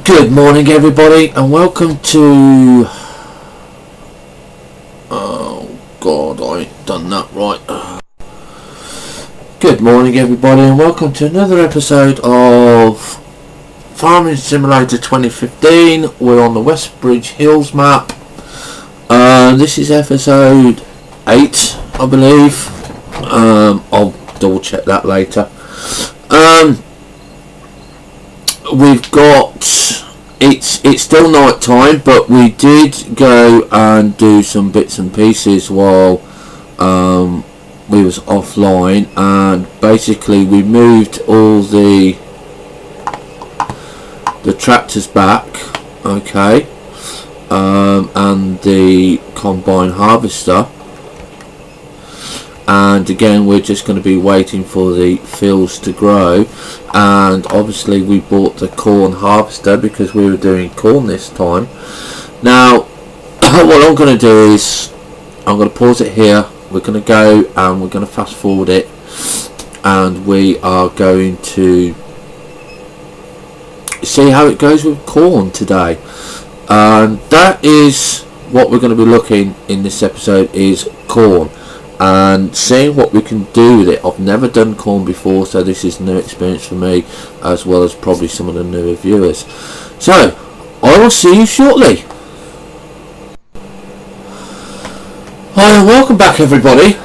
Good morning, everybody, and welcome to... Oh, God, I ain't done that right. Good morning, everybody, and welcome to another episode of Farming Simulator 2015. We're on the Westbridge Hills map. This is episode 8, I believe. I'll double check that later. We've got... It's still night time, but we did go and do some bits and pieces while we was offline, and basically we moved all the tractors back, okay, and the combine harvester, and again we're just going to be waiting for the fields to grow. And obviously we bought the corn harvester because we were doing corn this time. Now what I'm going to do is I'm going to pause it here. We're going to go and we're going to fast forward it, and we are going to see how it goes with corn today. And that is what we're going to be looking in this episode, is corn, and seeing what we can do with it. I've never done corn before, so this is a new experience for me, as well as probably some of the newer viewers. So I will see you shortly. Hi and welcome back, everybody.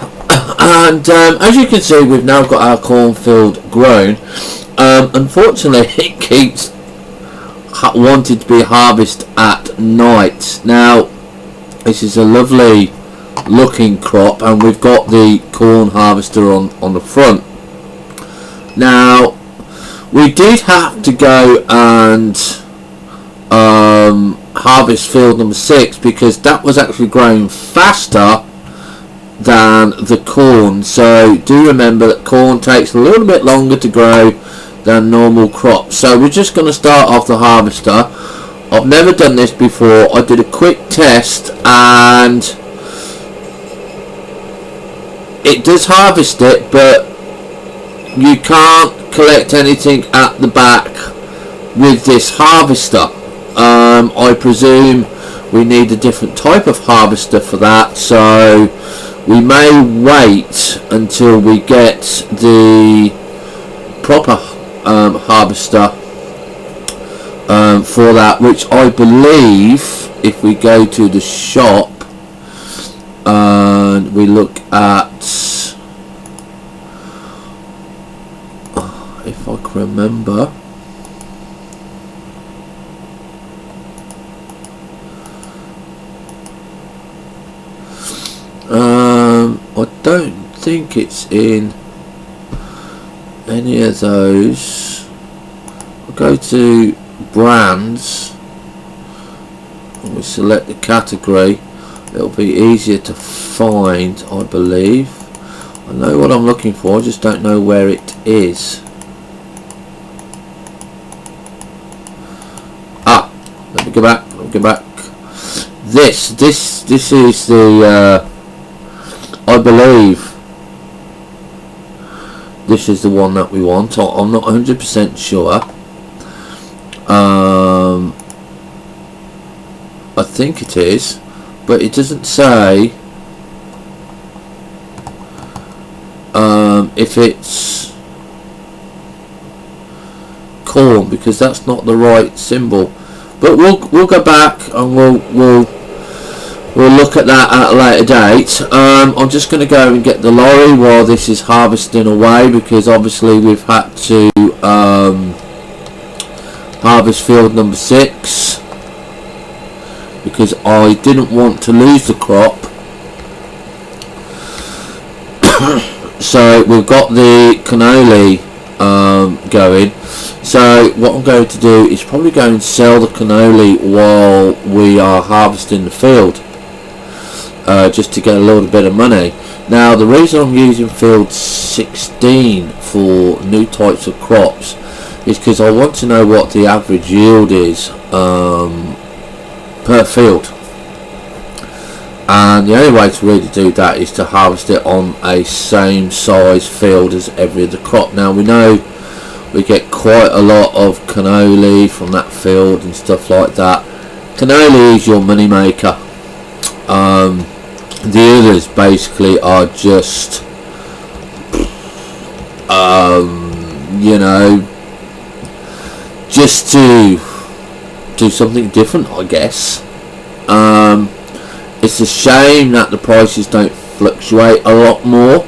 And as you can see, we've now got our cornfield grown. Unfortunately it keeps wanting to be harvested at night. Now this is a lovely looking crop, and we've got the corn harvester on the front. Now we did have to go and harvest field number 6 because that was actually growing faster than the corn. So do remember that corn takes a little bit longer to grow than normal crops. So we're just going to start off the harvester. I've never done this before. I did a quick test and it does harvest it, but you can't collect anything at the back with this harvester. I presume we need a different type of harvester for that, so we may wait until we get the proper harvester for that, which I believe if we go to the shop and we look at, if I can remember, I don't think it's in any of those. I'll go to brands and we select the category. It'll be easier to find, I believe. I know what I'm looking for, I just don't know where it is. Let me go back. This is the I believe this is the one that we want. I'm not 100% sure. I think it is, but it doesn't say if it's corn, because that's not the right symbol. But we'll go back and we'll look at that at a later date. I'm just going to go and get the lorry while this is harvesting away, because obviously we've had to harvest field number 6 because I didn't want to lose the crop. So we've got the cannoli going. So what I'm going to do is probably go and sell the cannoli while we are harvesting the field, just to get a little bit of money. Now the reason I'm using field 16 for new types of crops is because I want to know what the average yield is per field, and the only way to really do that is to harvest it on a same size field as every other crop. Now we know we get quite a lot of cannoli from that field and stuff like that. Cannoli is your money maker. The others basically are just you know, just to do something different, I guess. It's a shame that the prices don't fluctuate a lot more,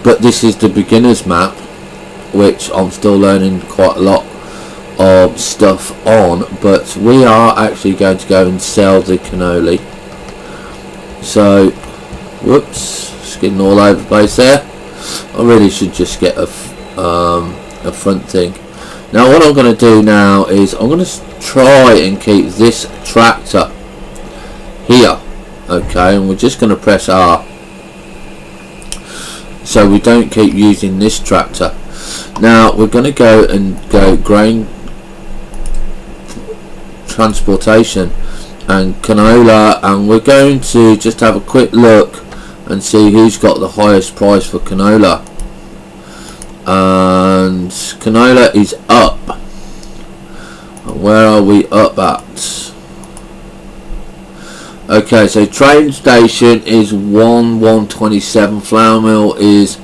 but this is the beginner's map, which I'm still learning quite a lot of stuff on. But we are actually going to go and sell the cannoli. So, whoops, skidding all over the place there. I really should just get a front thing. Now what I'm going to do now is I'm going to try and keep this tractor here, okay, and we're just going to press R so we don't keep using this tractor. Now we're going to go grain transportation and canola, and we're going to just have a quick look and see who's got the highest price for canola. And canola is up. And where are we up at? Okay, so train station is 1,127, flour mill is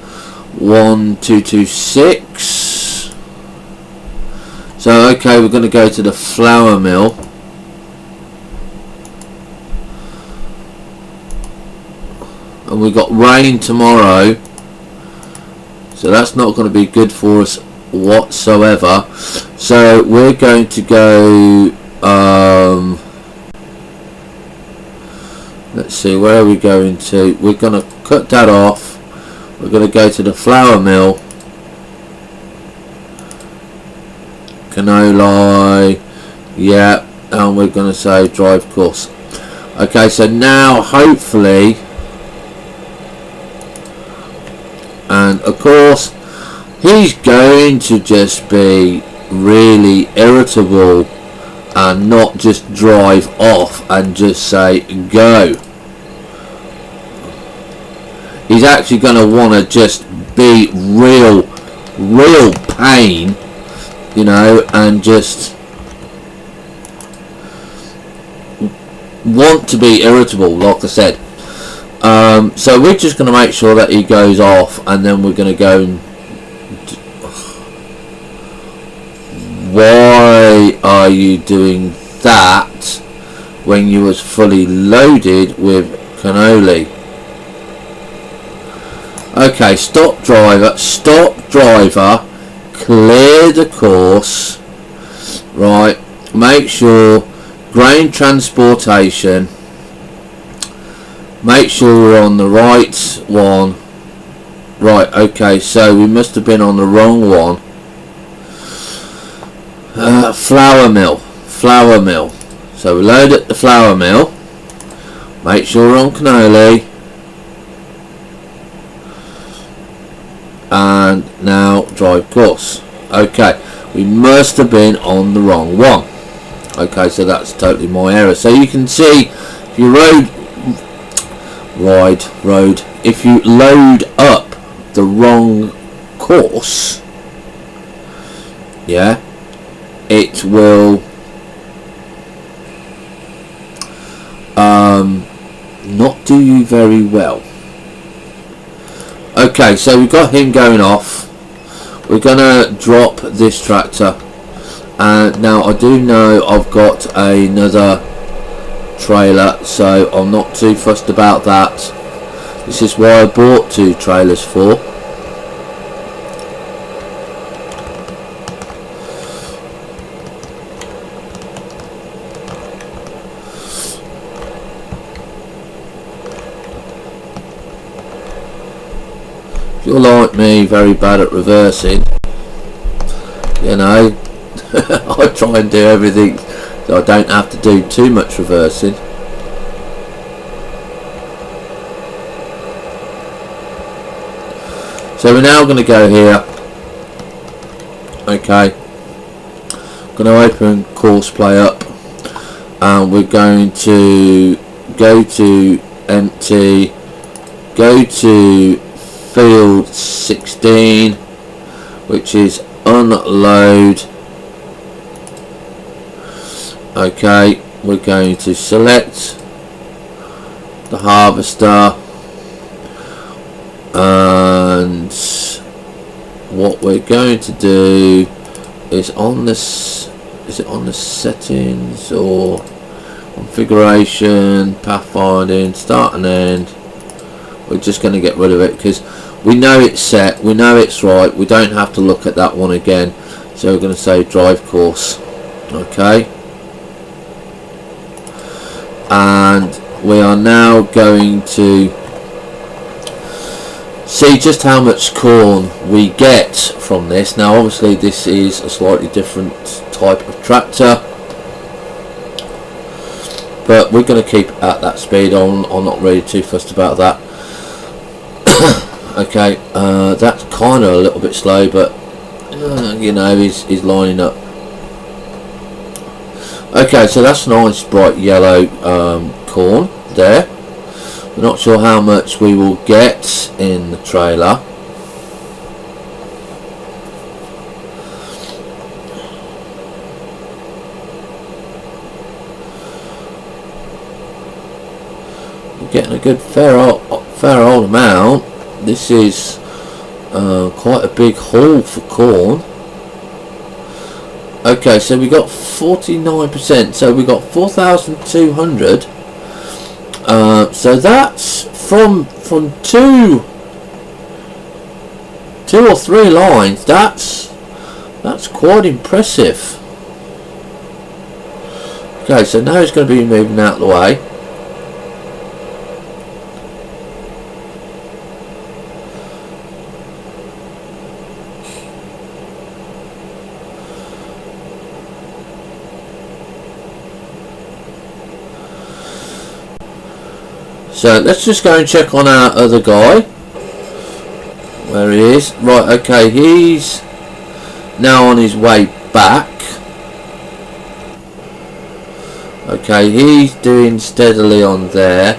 1,226. So okay, we're going to go to the flour mill. And we got rain tomorrow, so that's not going to be good for us whatsoever. So we're going to go, let's see, where are we going to? We're going to cut that off. We're going to go to the flour mill, cannoli, yeah, and we're going to say drive course. Okay, so now hopefully, and of course he's going to just be really irritable and not just drive off and just say go. He's actually going to want to just be real pain, you know, and just want to be irritable, like I said. So we're just going to make sure that he goes off, and then we're going to go and... Why are you doing that when you was fully loaded with cannoli? Okay, stop driver, clear the course, right, make sure, grain transportation, make sure we're on the right one. Right, okay, so we must have been on the wrong one. Flour mill. So we load at the flour mill, make sure we're on cannoli, and now drive course. Okay, we must have been on the wrong one. Okay, so that's totally my error. So you can see, if you if you load up the wrong course, yeah, it will not do you very well. Okay, so we've got him going off. We're gonna drop this tractor, and now I do know I've got another trailer, so I'm not too fussed about that. This is why I bought two trailers for. If you're like me, very bad at reversing, you know, I try and do everything so I don't have to do too much reversing. So we're now going to go here. Okay, going to open course play up, and we're going to go to empty, go to field 16, which is unload. Okay, we're going to select the harvester, and what we're going to do is on this, is it on the settings or configuration, pathfinding, start and end. We're just going to get rid of it because we know it's set, we know it's right, we don't have to look at that one again. So we're going to say drive course. Okay, and we are now going to see just how much corn we get from this. Now obviously this is a slightly different type of tractor, but we're going to keep at that speed. I'm not really too fussed about that. Okay, that's kind of a little bit slow, but you know, he's lining up. Okay, so that's nice bright yellow corn there. We're not sure how much we will get in the trailer. We're getting a good fair old amount. This is quite a big haul for corn. Okay, so we got 49%, so we got 4,200. So that's from two or three lines. That's quite impressive. Okay, so now it's going to be moving out of the way. So let's just go and check on our other guy, where he is. Right, okay, he's now on his way back. Okay, he's doing steadily on there,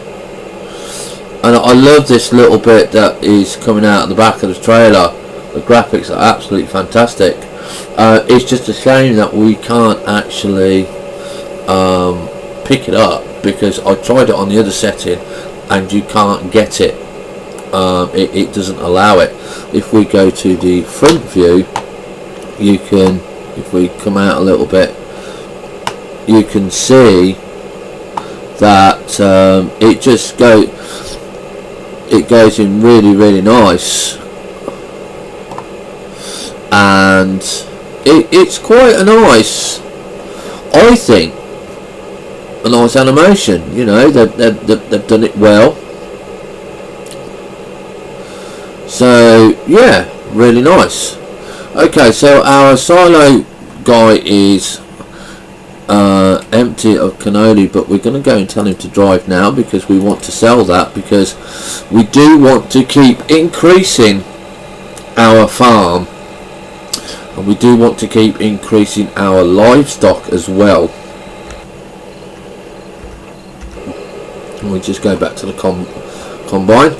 and I love this little bit that is coming out of the back of the trailer. The graphics are absolutely fantastic. It's just a shame that we can't actually pick it up, because I tried it on the other setting and you can't get it. It doesn't allow it. If we go to the front view, you can, if we come out a little bit, you can see that it just goes in really nice, and it's quite a nice, I think, a nice animation. You know, they've done it well. So yeah, really nice. Okay, so our silo guy is empty of cannoli, but we're going to go and tell him to drive now, because we want to sell that, because we do want to keep increasing our farm, and we do want to keep increasing our livestock as well. And we just go back to the combine,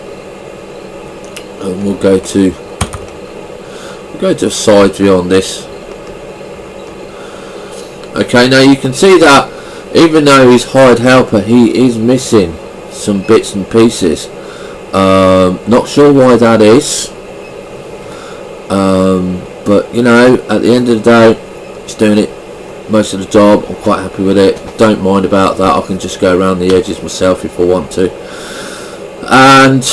and we'll go to a side view on this. Okay, now you can see that even though he's hired helper, he is missing some bits and pieces. Not sure why that is, but you know, at the end of the day, he's doing it most of the job. I'm quite happy with it. Don't mind about that. I can just go around the edges myself if I want to. And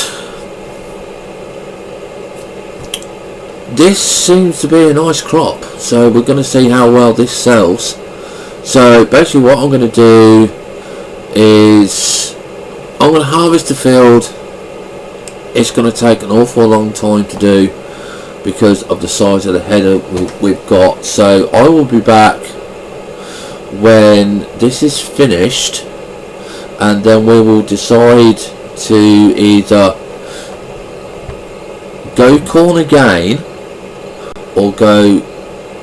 this seems to be a nice crop, so we're going to see how well this sells. So basically what I'm going to do is I'm going to harvest the field. It's going to take an awful long time to do because of the size of the header we've got. So I will be back when this is finished, and then we will decide to either go corn again or go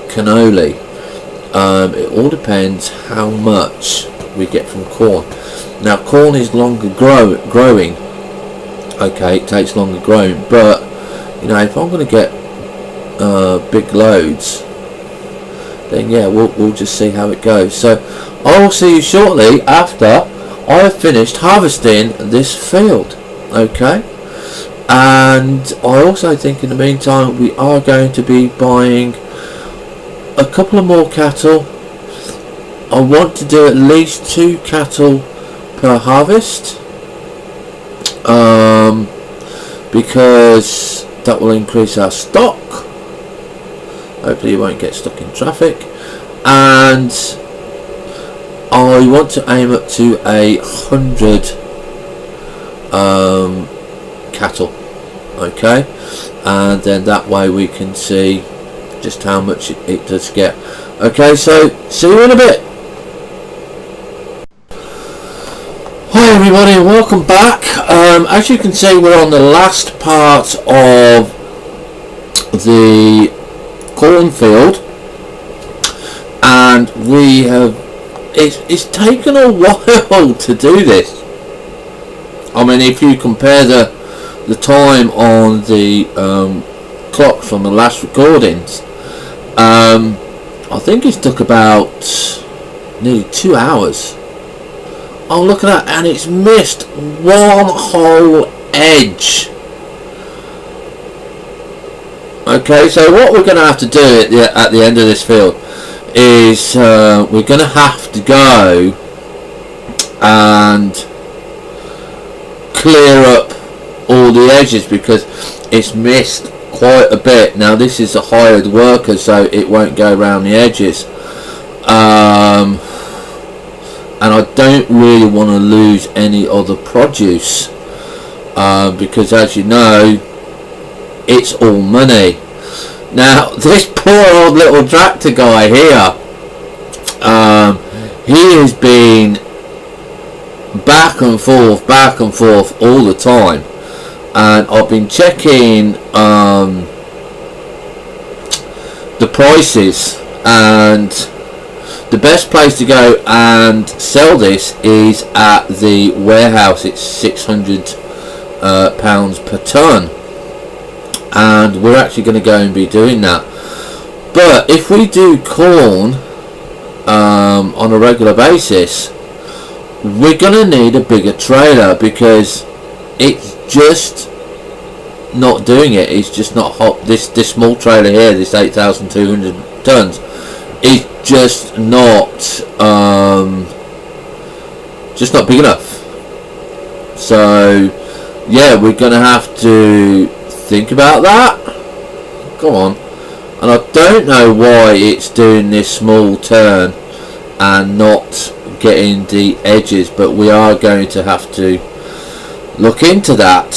cannoli. It all depends how much we get from corn. Now corn is longer growing. Okay, it takes longer growing, but you know, if I'm going to get big loads, then yeah, we'll just see how it goes. So I will see you shortly after I have finished harvesting this field. Okay, and I also think in the meantime we are going to be buying a couple of more cattle. I want to do at least 2 cattle per harvest, because that will increase our stock. Hopefully you won't get stuck in traffic, and I want to aim up to 100 cattle. Okay, and then that way we can see just how much it does get. Okay, so see you in a bit. Hi everybody and welcome back. As you can see, we're on the last part of the cornfield, and we have it's taken a while to do this. I mean, if you compare the time on the clock from the last recordings, I think it's took about nearly 2 hours. Oh, look at that, and it's missed one whole edge. Okay, so what we're going to have to do at the end of this field is we're going to have to go and clear up all the edges because it's missed quite a bit. Now this is a hired worker, so it won't go around the edges, and I don't really want to lose any other produce, because as you know, it's all money. Now this poor old little tractor guy here, he has been back and forth all the time, and I've been checking the prices, and the best place to go and sell this is at the warehouse. It's £600 per tonne, and we're actually going to go and be doing that. But if we do corn on a regular basis, we're going to need a bigger trailer because it's just not doing it. It's just not hot. This small trailer here, this 8,200 tonnes, is just not big enough. So yeah, we're gonna have to think about that. Go on. And I don't know why it's doing this small turn and not getting the edges, but we are going to have to look into that.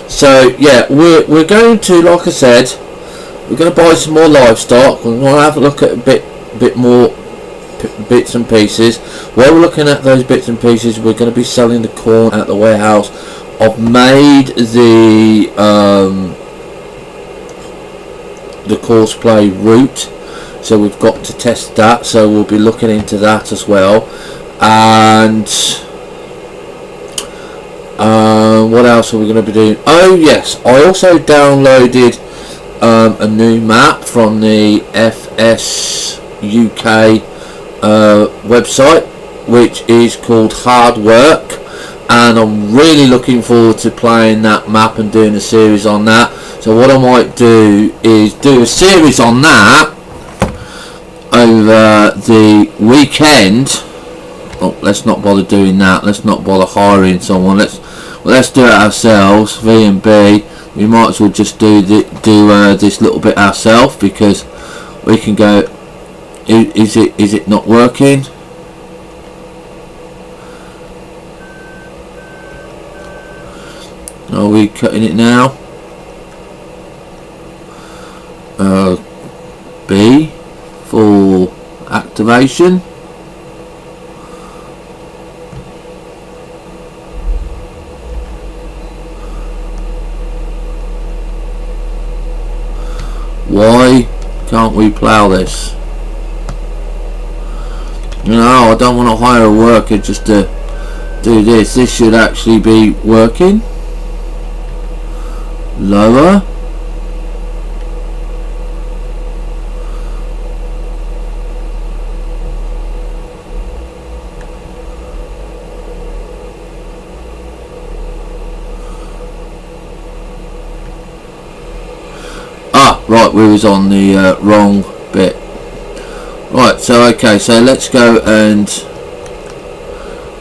So yeah, we're going to, like I said, we're going to buy some more livestock. We're going to have a look at a bit more bits and pieces. While we're looking at those bits and pieces, we're going to be selling the corn at the warehouse. I've made the course play route, so we've got to test that. So we'll be looking into that as well. And what else are we going to be doing? Oh yes, I also downloaded a new map from the FS UK website, which is called Hard Work, and I'm really looking forward to playing that map and doing a series on that. So what I might do is do a series on that over the weekend. Oh, let's not bother doing that. Let's not bother hiring someone. Let's do it ourselves. V&B. We might as well just do this little bit ourselves, because we can go. Is it not working? Are we cutting it now? B for activation. Why can't we plough this? You know, I don't want to hire a worker just to do this. This should actually be working. Lower. Right, we was on the wrong bit. Right, so okay, so let's go and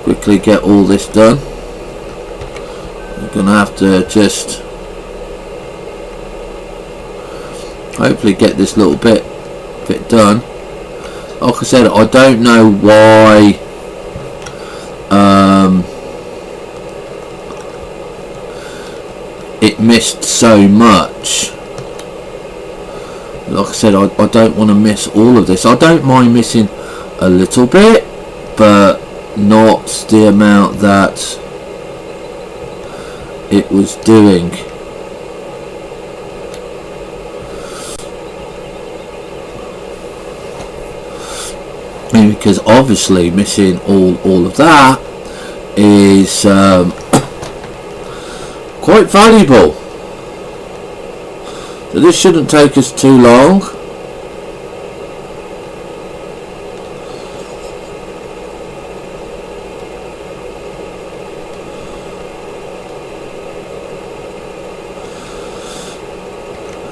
quickly get all this done. We're gonna have to just hopefully get this little bit done. Like I said, I don't know why it missed so much. Like I said, I don't want to miss all of this. I don't mind missing a little bit, but not the amount that it was doing. Because obviously missing all of that is quite valuable. So this shouldn't take us too long.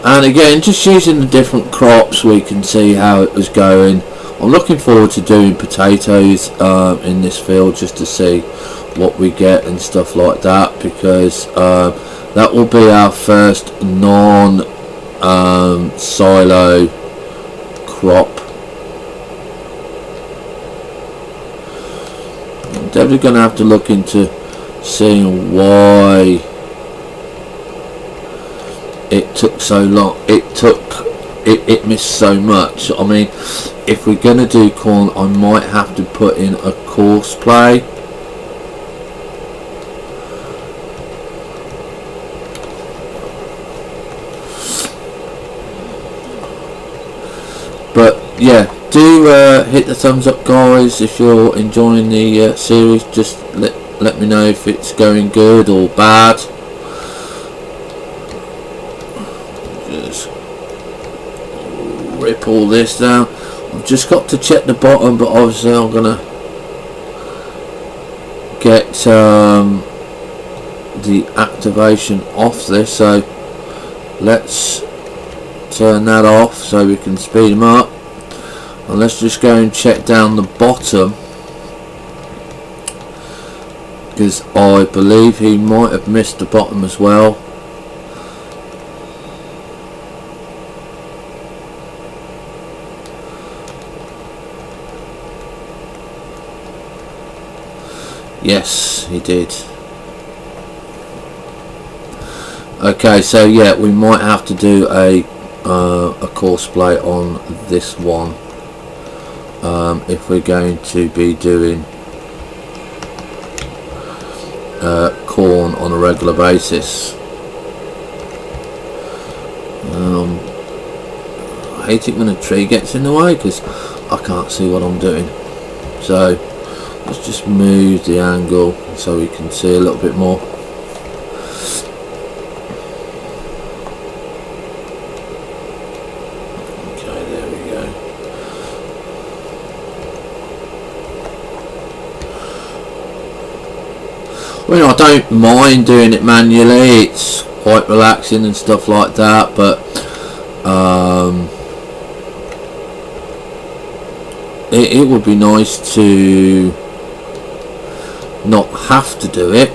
And again, just using the different crops, we can see how it was going. I'm looking forward to doing potatoes in this field, just to see what we get and stuff like that, because that will be our first silo crop. I'm definitely going to have to look into seeing why it took so long. It missed so much. I mean, if we're going to do corn, I might have to put in a course play. But yeah, do hit the thumbs up, guys, if you're enjoying the series. Just let me know if it's going good or bad. Just rip all this down. I've just got to check the bottom, but obviously I'm gonna get the activation off this, so let's turn that off so we can speed them up. And let's just go and check down the bottom, because I believe he might have missed the bottom as well. Yes, he did. Okay, so yeah, we might have to do a course play on this one if we're going to be doing corn on a regular basis. I hate it when a tree gets in the way because I can't see what I'm doing. So let's just move the angle so we can see a little bit more. Okay, there we go. I mean, I don't mind doing it manually, it's quite relaxing and stuff like that, but it would be nice to not have to do it.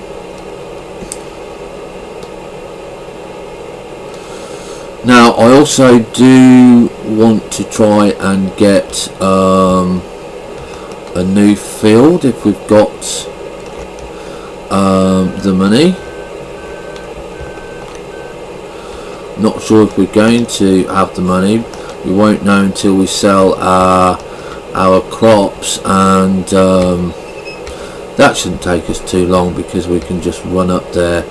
Now I also do want to try and get a new field if we've got the money. Not sure if we're going to have the money. We won't know until we sell our crops, and that shouldn't take us too long because we can just run up there.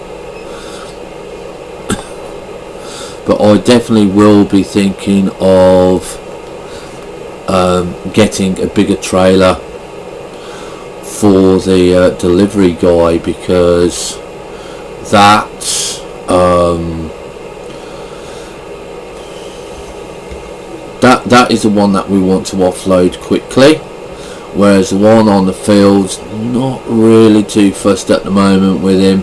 But I definitely will be thinking of getting a bigger trailer for the delivery guy, because that that is the one that we want to offload quickly, whereas the one on the field's not really too fussed at the moment with him.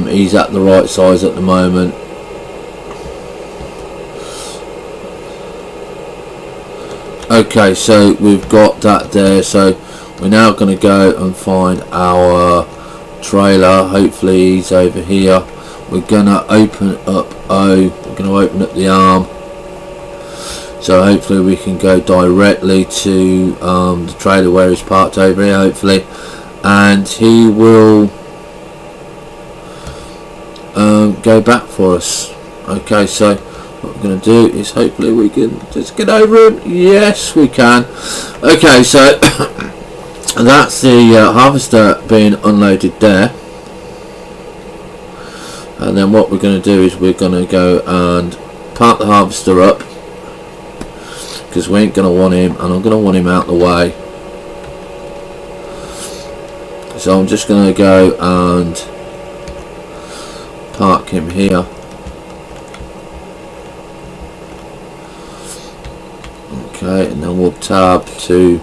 He's at the right size at the moment. Okay, so we've got that there, so we're now going to go and find our trailer. Hopefully he's over here. We're going to open up we're going to open up the arm, so hopefully we can go directly to the trailer where he's parked over here, hopefully, and he will go back for us. Okay, so what we're going to do is hopefully we can just get over him. Yes, we can. Okay, so that's the harvester being unloaded there, and then what we're going to do is we're going to go and park the harvester up, because we ain't going to want him, and I'm going to want him out the way. So I'm just going to go and park him here. Okay, and then we'll tab to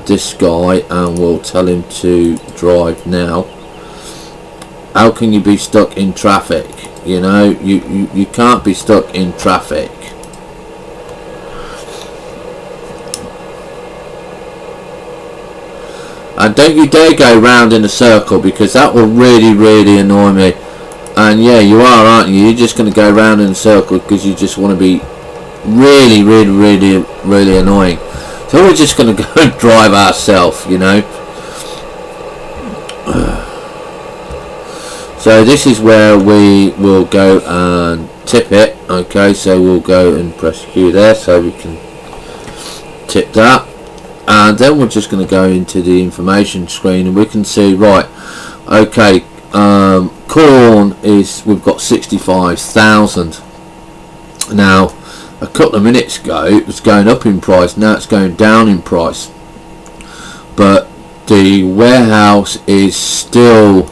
this guy and we'll tell him to drive now. How can you be stuck in traffic? You know, you can't be stuck in traffic. And don't you dare go round in a circle, because that will really annoy me. And yeah, you are, aren't you? You're just going to go round in a circle because you just want to be really annoying. So we're just going to go and drive ourselves, you know. So this is where we will go and tip it. Okay, so we'll go and press Q there so we can tip that, and then we're just going to go into the information screen and we can see, right, okay, corn is, we've got 65,000. now a couple of minutes ago it was going up in price, now it's going down in price, but the warehouse is still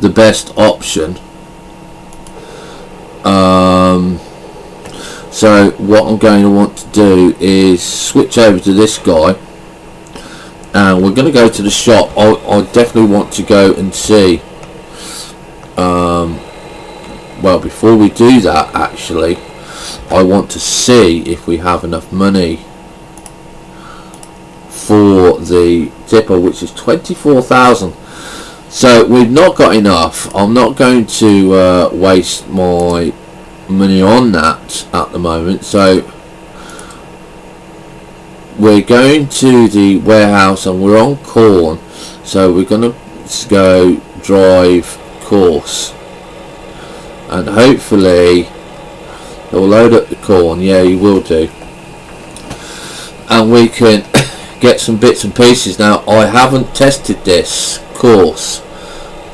the best option. So what I'm going to want to do is switch over to this guy, and we're going to go to the shop. I definitely want to go and see, well, before we do that, actually I want to see if we have enough money for the dipper, which is 24,000. So we've not got enough. I'm not going to waste my money on that at the moment, so we're going to the warehouse and we're on corn, so we're going to go drive course, and hopefully it will load up the corn. Yeah, you will do, and we can get some bits and pieces. Now I haven't tested this course,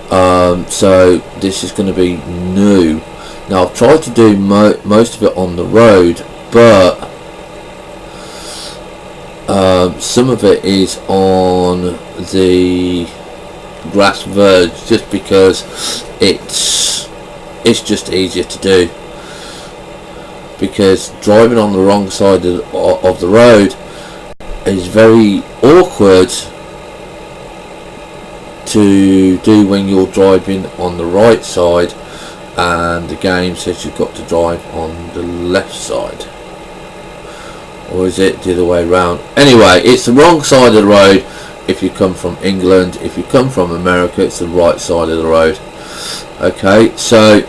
so this is going to be new. Now I've tried to do most of it on the road, but some of it is on the grass verge, just because it's just easier to do, because driving on the wrong side of the road is very awkward to do when you're driving on the right side and the game says you've got to drive on the left side. Or is it the other way around? Anyway, it's the wrong side of the road if you come from England. If you come from America, it's the right side of the road. Okay, so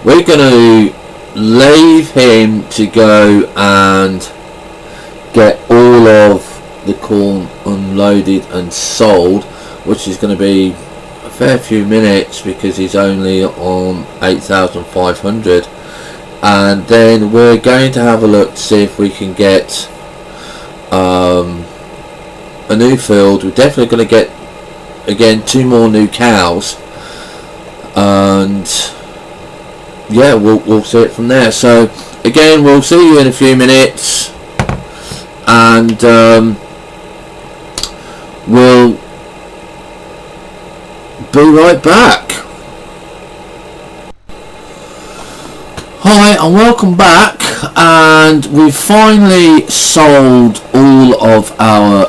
we're going to leave him to go and get all of the corn unloaded and sold, which is going to be a fair few minutes because he's only on 8,500. And then we're going to have a look to see if we can get a new field. We're definitely going to get, again, 2 more new cows, and yeah, we'll see it from there. So again, we'll see you in a few minutes, and we'll be right back. Hi and welcome back, and we've finally sold all of our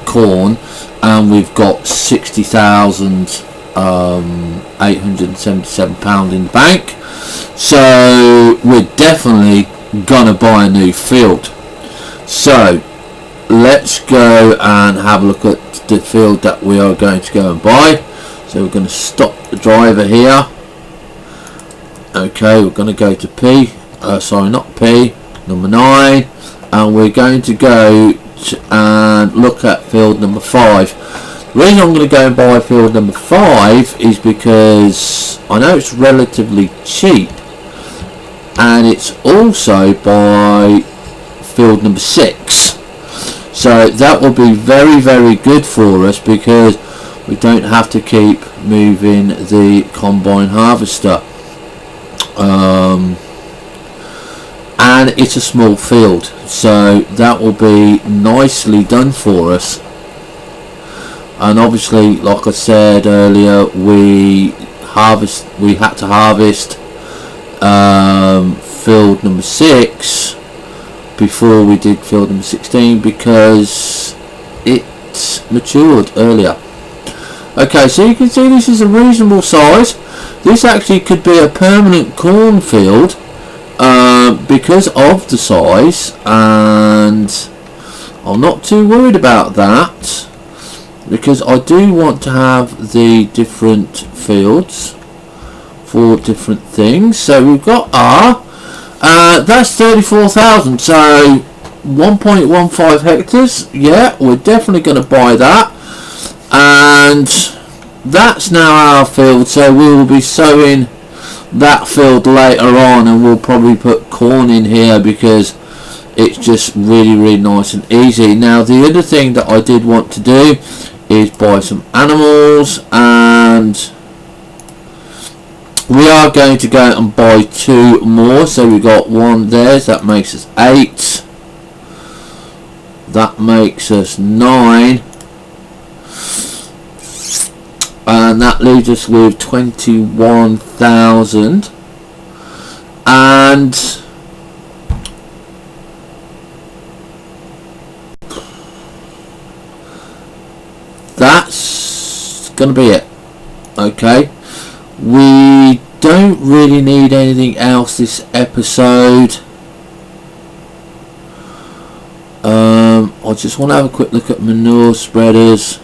corn, and we've got £60,877 in the bank, so we're definitely gonna buy a new field. So let's go and have a look at the field that we are going to go and buy. So we're going to stop the driver here. Okay, we're going to go to number 9, and we're going to go and look at field number 5. The reason I'm going to go and buy field number 5 is because I know it's relatively cheap, and it's also by field number 6, so that will be very, very good for us because we don't have to keep moving the combine harvester, and it's a small field, so that will be nicely done for us. And obviously, like I said earlier, we had to harvest field number 6 before we did field number 16 because it matured earlier. Okay, so you can see this is a reasonable size. This actually could be a permanent cornfield because of the size, and I'm not too worried about that because I do want to have the different fields for different things. So we've got that's 34,000, so 1.15 hectares. Yeah, we're definitely going to buy that, and that's now our field, so we will be sowing that field later on, and we'll probably put corn in here because it's just really, really nice and easy. Now the other thing that I did want to do is buy some animals, and we are going to go and buy 2 more. So we got 1 there, so that makes us 8, that makes us 9, and that leaves us with 21,000. And that's gonna be it. Okay, we don't really need anything else this episode. I just want to have a quick look at manure spreaders.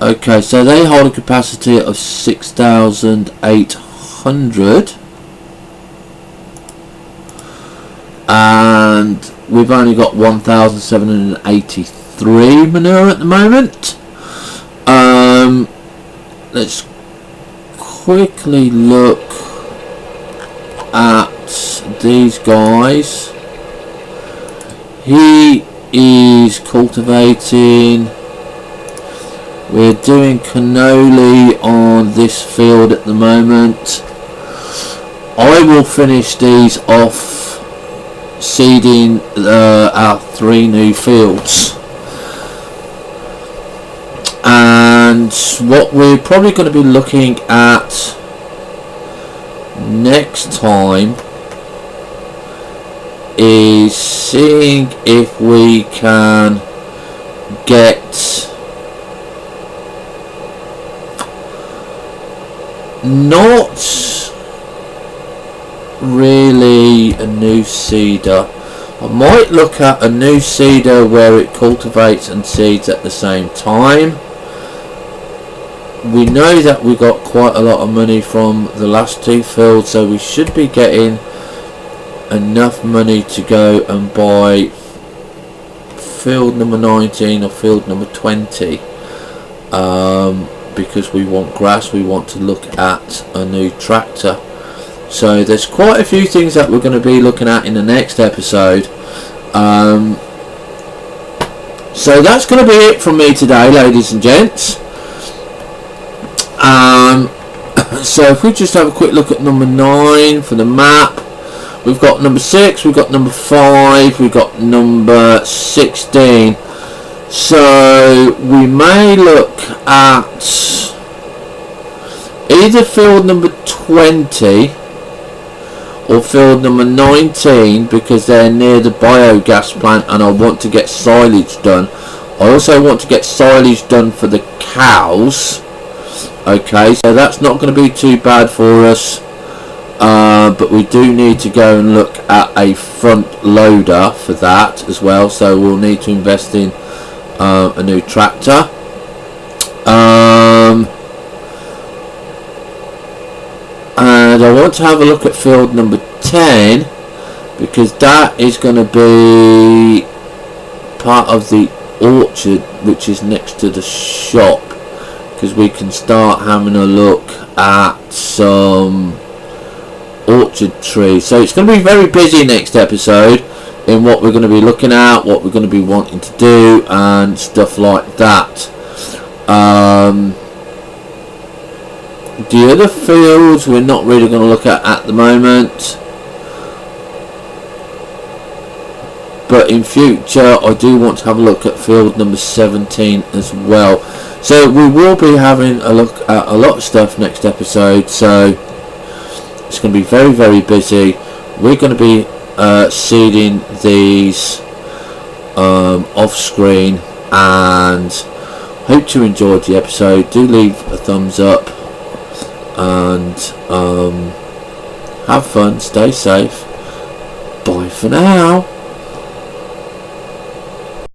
Okay, so they hold a capacity of 6,800, and we've only got 1,783 manure at the moment. Let's quickly look at these guys. He is cultivating. We're doing cannoli on this field at the moment. I will finish these off seeding our 3 new fields. And what we're probably going to be looking at next time is seeing if we can get not really a new seeder. I might look at a new seeder where it cultivates and seeds at the same time. We know that we got quite a lot of money from the last 2 fields, so we should be getting enough money to go and buy field number 19 or field number 20, because we want grass. We want to look at a new tractor. So there's quite a few things that we're going to be looking at in the next episode. So that's going to be it from me today, ladies and gents. So if we just have a quick look at number 9 for the map, we've got number 6, we've got number 5, we've got number 16. So we may look at either field number 20 or field number 19, because they're near the biogas plant and I want to get silage done. I also want to get silage done for the cows. Okay, so that's not going to be too bad for us, but we do need to go and look at a front loader for that as well, so we'll need to invest in a new tractor. And I want to have a look at field number 10, because that is going to be part of the orchard which is next to the shop, because we can start having a look at some orchard trees. So it's going to be very busy next episode in what we're going to be looking at, what we're going to be wanting to do and stuff like that. The other fields we're not really going to look at the moment, but in future I do want to have a look at field number 17 as well. So we will be having a look at a lot of stuff next episode, so it's going to be very, very busy. We're going to be seeding these off screen, and hope you enjoyed the episode. Do leave a thumbs up and have fun, stay safe. Bye for now.